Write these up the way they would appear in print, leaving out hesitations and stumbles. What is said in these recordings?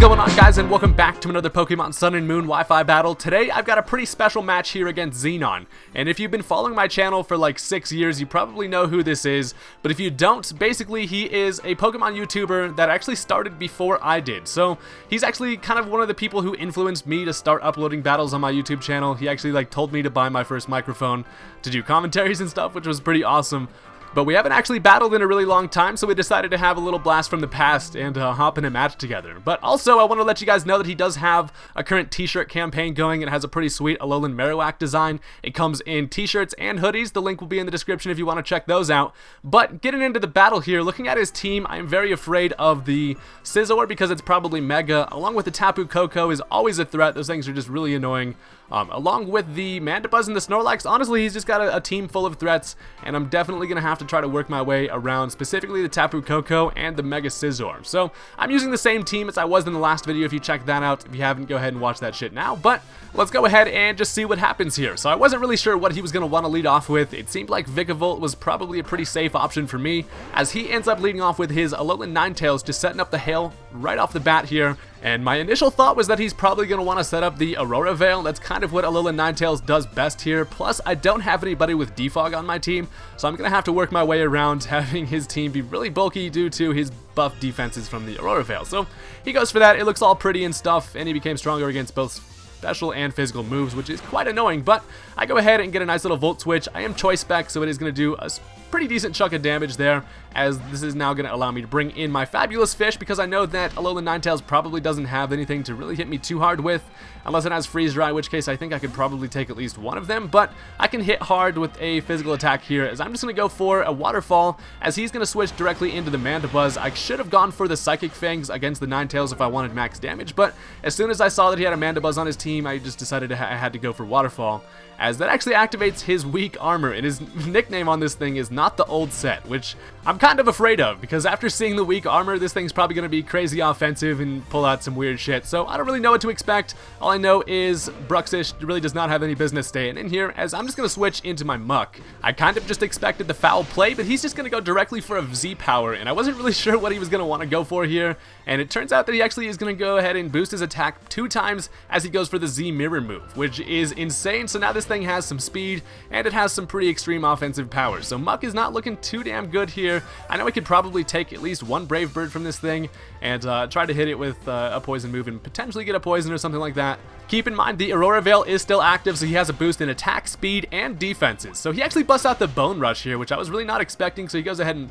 going on, guys, and welcome back to another Pokemon Sun and Moon Wi-Fi battle. Today I've got a pretty special match here against Xenon, and if you've been following my channel for like 6 years, you probably know who this is, but if you don't, basically he is a Pokemon YouTuber that actually started before I did. So he's actually kind of one of the people who influenced me to start uploading battles on my YouTube channel. He actually told me to buy my first microphone to do commentaries and stuff, which was pretty awesome. But we haven't actually battled in a really long time, so we decided to have a little blast from the past and hop in a match together. But also, I want to let you guys know that he does have a current t-shirt campaign going. It has a pretty sweet Alolan Marowak design. It comes in t-shirts and hoodies. The link will be in the description if you want to check those out. But getting into the battle here, looking at his team, I'm very afraid of the Scizor because it's probably Mega. Along with the Tapu Koko is always a threat. Those things are just really annoying. Along with the Mandibuzz and the Snorlax, honestly, he's just got a team full of threats, and I'm definitely going to have to try to work my way around specifically the Tapu Koko and the Mega Scizor. So I'm using the same team as I was in the last video if you check that out. If you haven't, go ahead and watch that shit now, but let's go ahead and just see what happens here. So I wasn't really sure what he was going to want to lead off with. It seemed like Vikavolt was probably a pretty safe option for me, as he ends up leading off with his Alolan Ninetales, just setting up the hail right off the bat here. And my initial thought was that he's probably going to want to set up the Aurora Veil. That's kind of what Alolan Ninetales does best here. Plus, I don't have anybody with Defog on my team, so I'm going to have to work my way around having his team be really bulky due to his buff defenses from the Aurora Veil. So he goes for that. It looks all pretty and stuff, and he became stronger against both special and physical moves, which is quite annoying, but I go ahead and get a nice little Volt Switch. I am Choice Spec, so it is going to do a pretty decent chunk of damage there, as this is now going to allow me to bring in my Fabulous Fish, because I know that Alolan Ninetales probably doesn't have anything to really hit me too hard with, unless it has Freeze Dry, in which case I think I could probably take at least one of them, but I can hit hard with a physical attack here, as I'm just going to go for a Waterfall, as he's going to switch directly into the Mandibuzz. I should have gone for the Psychic Fangs against the Ninetales if I wanted max damage, but as soon as I saw that he had a Mandibuzz on his team, I just decided I had to go for Waterfall, as that actually activates his weak armor, and his nickname on this thing is Not the Old Set, which I'm kind of afraid of, because after seeing the weak armor, this thing's probably going to be crazy offensive and pull out some weird shit, so I don't really know what to expect. All I know is Bruxish really does not have any business staying in here, as I'm just going to switch into my Muck. I kind of just expected the foul play, but he's just going to go directly for a Z-Power, and I wasn't really sure what he was going to want to go for here, and it turns out that he actually is going to go ahead and boost his attack 2 times as he goes for the Z-Mirror move, which is insane. So now this thing has some speed, and it has some pretty extreme offensive power, so Muck is not looking too damn good here. I know I could probably take at least one Brave Bird from this thing and try to hit it with a poison move and potentially get a poison or something like that. Keep in mind, the Aurora Veil is still active, so he has a boost in attack, speed, and defenses. So he actually busts out the Bone Rush here, which I was really not expecting, so he goes ahead and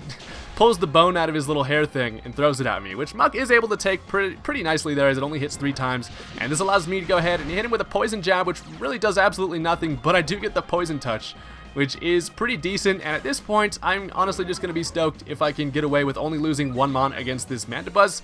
pulls the bone out of his little hair thing and throws it at me, which Muck is able to take pretty nicely there, as it only hits 3 times. And this allows me to go ahead and hit him with a Poison Jab, which really does absolutely nothing, but I do get the Poison Touch, which is pretty decent, and at this point, I'm honestly just going to be stoked if I can get away with only losing 1 Mon against this Mandibuzz.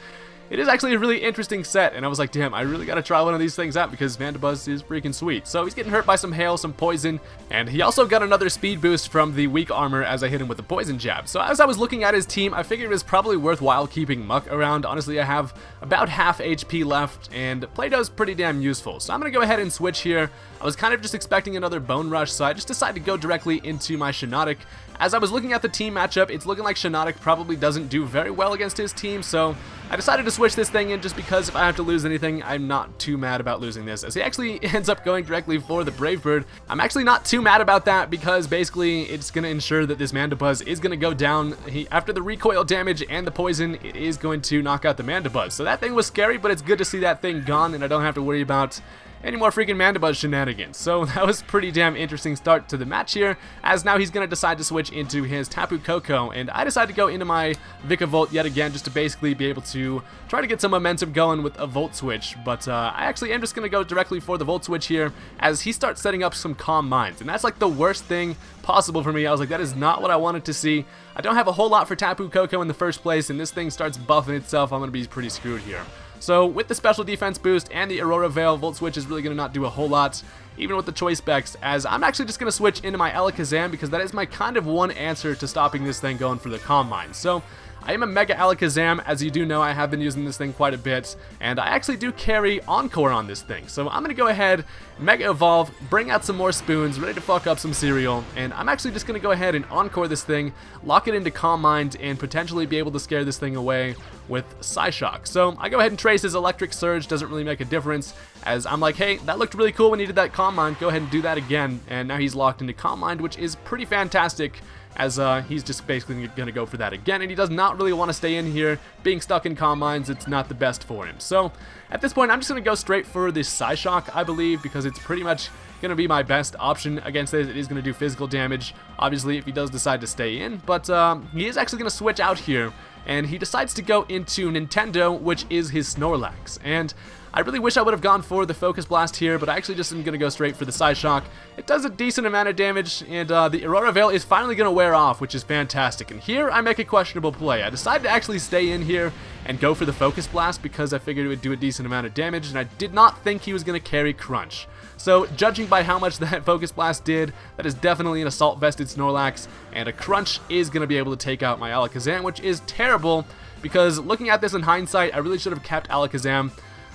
It is actually a really interesting set, and I was like, damn, I really gotta try one of these things out because Mandibuzz is freaking sweet. So he's getting hurt by some hail, some poison, and he also got another speed boost from the weak armor as I hit him with the Poison Jab. So as I was looking at his team, I figured it was probably worthwhile keeping Muck around. Honestly, I have about half HP left, and Play-Doh's pretty damn useful. So I'm gonna go ahead and switch here. I was kind of just expecting another Bone Rush, so I just decided to go directly into my Shiinotic. As I was looking at the team matchup, it's looking like Shiinotic probably doesn't do very well against his team, so I decided to switch this thing in just because if I have to lose anything, I'm not too mad about losing this, as he actually ends up going directly for the Brave Bird. I'm actually not too mad about that, because basically it's going to ensure that this Mandibuzz is going to go down. After the recoil damage and the poison, it is going to knock out the Mandibuzz. So that thing was scary, but it's good to see that thing gone, and I don't have to worry about any more freaking Mandibuzz shenanigans. So that was a pretty damn interesting start to the match here, as now he's going to decide to switch into his Tapu Koko, and I decided to go into my Vikavolt yet again just to basically be able to try to get some momentum going with a Volt Switch, but I actually am just going to go directly for the Volt Switch here, as he starts setting up some Calm Minds, and that's like the worst thing possible for me. I was like, that is not what I wanted to see. I don't have a whole lot for Tapu Koko in the first place, and this thing starts buffing itself. I'm going to be pretty screwed here. So with the special defense boost and the Aurora Veil, Volt Switch is really going to not do a whole lot, even with the choice specs, as I'm actually just going to switch into my Alakazam, because that is my kind of one answer to stopping this thing going for the Calm Mind. So I am a Mega Alakazam. As you do know, I have been using this thing quite a bit, and I actually do carry Encore on this thing. So I'm going to go ahead, Mega Evolve, bring out some more spoons, ready to fuck up some cereal, and I'm actually just going to go ahead and Encore this thing, lock it into Calm Mind, and potentially be able to scare this thing away with Psyshock. So I go ahead and trace his Electric Surge, doesn't really make a difference, as I'm like, hey, that looked really cool when he did that Calm Mind, go ahead and do that again, and now he's locked into Calm Mind, which is pretty fantastic, as he's just basically going to go for that again, and he does not really want to stay in here. Being stuck in Calm Minds, it's not the best for him. So at this point, I'm just going to go straight for this Psyshock, I believe, because it's pretty much going to be my best option against this. It is going to do physical damage, obviously, if he does decide to stay in, but he is actually going to switch out here, and he decides to go into Nintendo, which is his Snorlax, and I really wish I would have gone for the Focus Blast here, but I actually just am going to go straight for the Psyshock. It does a decent amount of damage, and the Aurora Veil is finally going to wear off, which is fantastic. And here I make a questionable play. I decided to actually stay in here and go for the Focus Blast because I figured it would do a decent amount of damage, and I did not think he was going to carry Crunch. So, judging by how much that Focus Blast did, that is definitely an Assault-vested Snorlax, and a Crunch is going to be able to take out my Alakazam, which is terrible, because looking at this in hindsight, I really should have kept Alakazam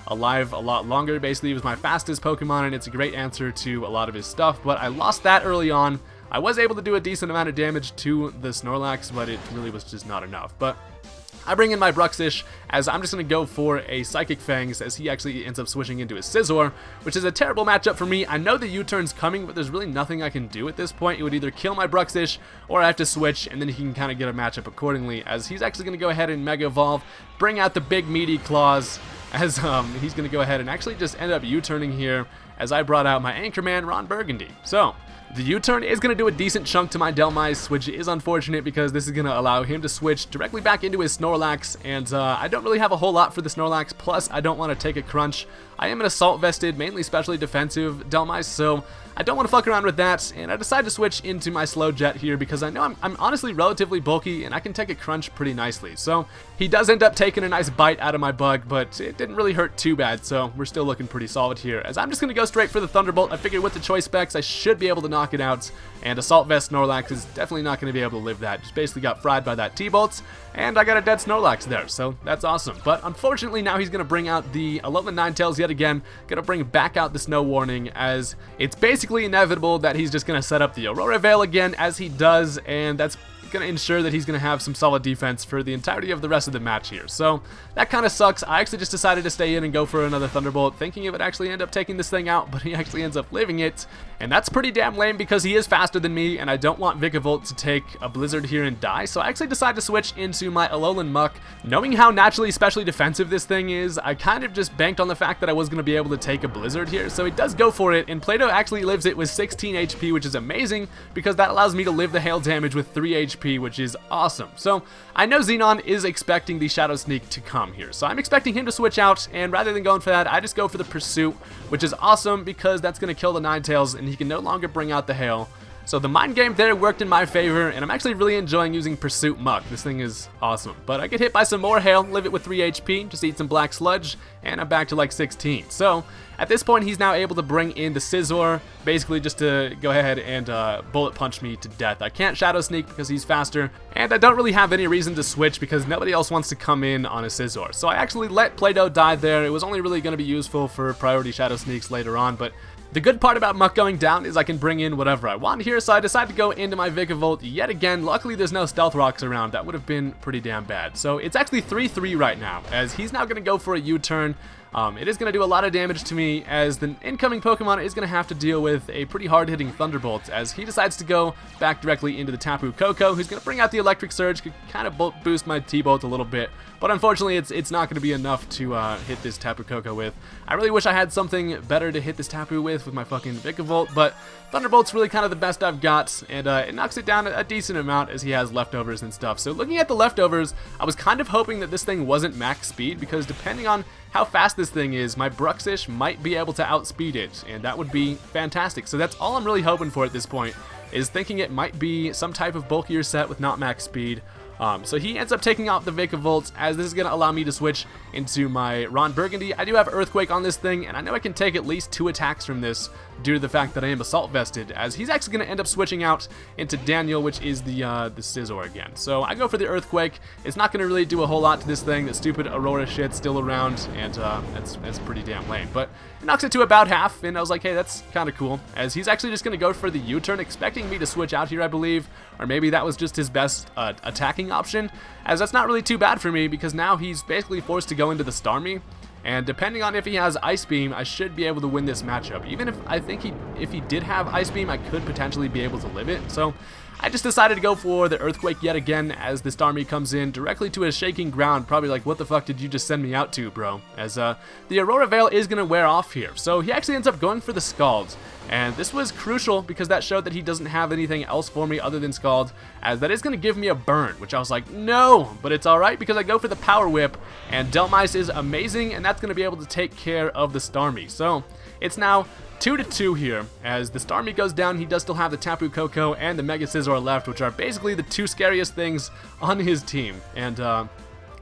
alive a lot longer. Basically, he was my fastest Pokemon, and it's a great answer to a lot of his stuff, but I lost that early on. I was able to do a decent amount of damage to the Snorlax, but it really was just not enough. But I bring in my Bruxish, as I'm just going to go for a Psychic Fangs, as he actually ends up switching into his Scizor, which is a terrible matchup for me. I know the U-turn's coming, but there's really nothing I can do at this point. It would either kill my Bruxish, or I have to switch, and then he can kind of get a matchup accordingly, as he's actually going to go ahead and Mega Evolve, bring out the big meaty claws, as he's going to go ahead and actually just end up U-turning here, as I brought out my Anchorman, Ron Burgundy. So the U-turn is going to do a decent chunk to my Dhelmise, which is unfortunate because this is going to allow him to switch directly back into his Snorlax, and I don't really have a whole lot for the Snorlax, plus I don't want to take a Crunch. I am an Assault-vested, mainly specially defensive Dhelmise, so I don't want to fuck around with that, and I decided to switch into my Slow Jet here because I know I'm honestly relatively bulky, and I can take a Crunch pretty nicely. So he does end up taking a nice bite out of my bug, but it didn't really hurt too bad, so we're still looking pretty solid here. As I'm just going to go straight for the Thunderbolt. I figured with the choice specs, I should be able to knock it out, and Assault Vest Snorlax is definitely not going to be able to live that. Just basically got fried by that T-Bolt, and I got a dead Snorlax there, so that's awesome. But unfortunately, now he's going to bring out the Alolan Ninetales yet again, going to bring back out the Snow Warning, as it's basically inevitable that he's just going to set up the Aurora Veil again, as he does, and that's going to ensure that he's going to have some solid defense for the entirety of the rest of the match here. So that kind of sucks. I actually just decided to stay in and go for another Thunderbolt, thinking it would actually end up taking this thing out, but he actually ends up living it, and that's pretty damn lame because he is faster than me, and I don't want Vikavolt to take a Blizzard here and die, so I actually decided to switch into my Alolan Muck. Knowing how naturally especially defensive this thing is, I kind of just banked on the fact that I was going to be able to take a Blizzard here, so he does go for it, and Play-Doh actually lives it with 16 HP, which is amazing, because that allows me to live the hail damage with 3 HP, which is awesome. So I know Xenon is expecting the Shadow Sneak to come here, so I'm expecting him to switch out, and rather than going for that, I just go for the Pursuit, which is awesome because that's going to kill the Ninetales, and he can no longer bring out the hail. So the mind game there worked in my favor, and I'm actually really enjoying using Pursuit Muck. This thing is awesome. But I get hit by some more hail, live it with 3 HP, just eat some Black Sludge, and I'm back to like 16. So at this point, he's now able to bring in the Scizor, basically just to go ahead and bullet punch me to death. I can't Shadow Sneak because he's faster, and I don't really have any reason to switch because nobody else wants to come in on a Scizor. So I actually let Play-Doh die there. It was only really going to be useful for priority Shadow Sneaks later on, but the good part about Muck going down is I can bring in whatever I want here, so I decided to go into my Vikavolt yet again. Luckily, there's no Stealth Rocks around. That would have been pretty damn bad. So it's actually 3-3 right now, as he's now going to go for a U-turn. It is going to do a lot of damage to me, as the incoming Pokemon is going to have to deal with a pretty hard-hitting Thunderbolt, as he decides to go back directly into the Tapu Koko, who's going to bring out the Electric Surge, could kind of boost my T-Bolt a little bit, but unfortunately it's not going to be enough to hit this Tapu Koko with. I really wish I had something better to hit this Tapu with my fucking Vikavolt, but Thunderbolt's really kind of the best I've got, and it knocks it down a decent amount as he has leftovers and stuff. So looking at the leftovers, I was kind of hoping that this thing wasn't max speed, because depending on how fast this thing is, my Bruxish might be able to outspeed it, and that would be fantastic. So that's all I'm really hoping for at this point, is thinking it might be some type of bulkier set with not max speed. So he ends up taking out the Vikavolt, as this is going to allow me to switch into my Ron Burgundy. I do have Earthquake on this thing, and I know I can take at least 2 attacks from this, due to the fact that I am assault vested, as he's actually going to end up switching out into Daniel, which is the Scizor again. So I go for the Earthquake. It's not going to really do a whole lot to this thing. That stupid Aurora shit's still around, and that's pretty damn lame. But it knocks it to about half, and I was like, hey, that's kind of cool, as he's actually just going to go for the U-turn, expecting me to switch out here, I believe, or maybe that was just his best attacking option, as that's not really too bad for me, because now he's basically forced to go into the Starmie. And depending on if he has Ice Beam, I should be able to win this matchup. Even if I think if he did have Ice Beam, I could potentially be able to live it. So I just decided to go for the Earthquake yet again, as the Starmie comes in directly to a shaking ground, probably like, what the fuck did you just send me out to, bro? As the Aurora Veil is going to wear off here. So he actually ends up going for the Scald. And this was crucial because that showed that he doesn't have anything else for me other than Scald, as that is going to give me a burn, which I was like, no, but it's alright because I go for the Power Whip, and Dhelmise is amazing, and that's going to be able to take care of the Starmie. So it's now 2-2 here, as the Starmie goes down. He does still have the Tapu Koko and the Mega Scizor left, which are basically the two scariest things on his team. And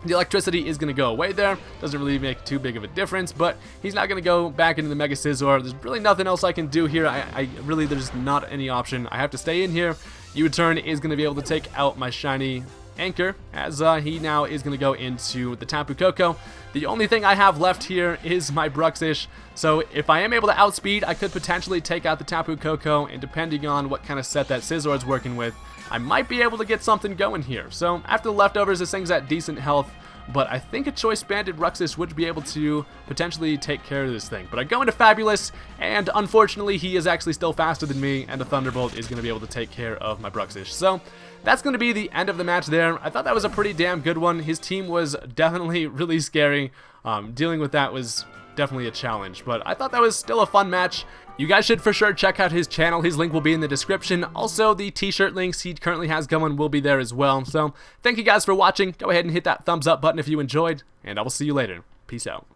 the electricity is going to go away there. Doesn't really make too big of a difference, but he's not going to go back into the Mega Scizor. There's really nothing else I can do here. There's not any option. I have to stay in here. U-turn is going to be able to take out my shiny Anchor, as he now is going to go into the Tapu Koko. The only thing I have left here is my Bruxish, so if I am able to outspeed, I could potentially take out the Tapu Koko, and depending on what kind of set that Scizor is working with, I might be able to get something going here. So after the leftovers, this thing's at decent health, but I think a Choice Banded Bruxish would be able to potentially take care of this thing. But I go into Fabulous, and unfortunately he is actually still faster than me, and the Thunderbolt is going to be able to take care of my Bruxish. So that's going to be the end of the match there. I thought that was a pretty damn good one. His team was definitely really scary. Dealing with that was definitely a challenge, but I thought that was still a fun match. You guys should for sure check out his channel. His link will be in the description. Also, the t-shirt links he currently has going will be there as well. So thank you guys for watching. Go ahead and hit that thumbs up button if you enjoyed, and I will see you later. Peace out.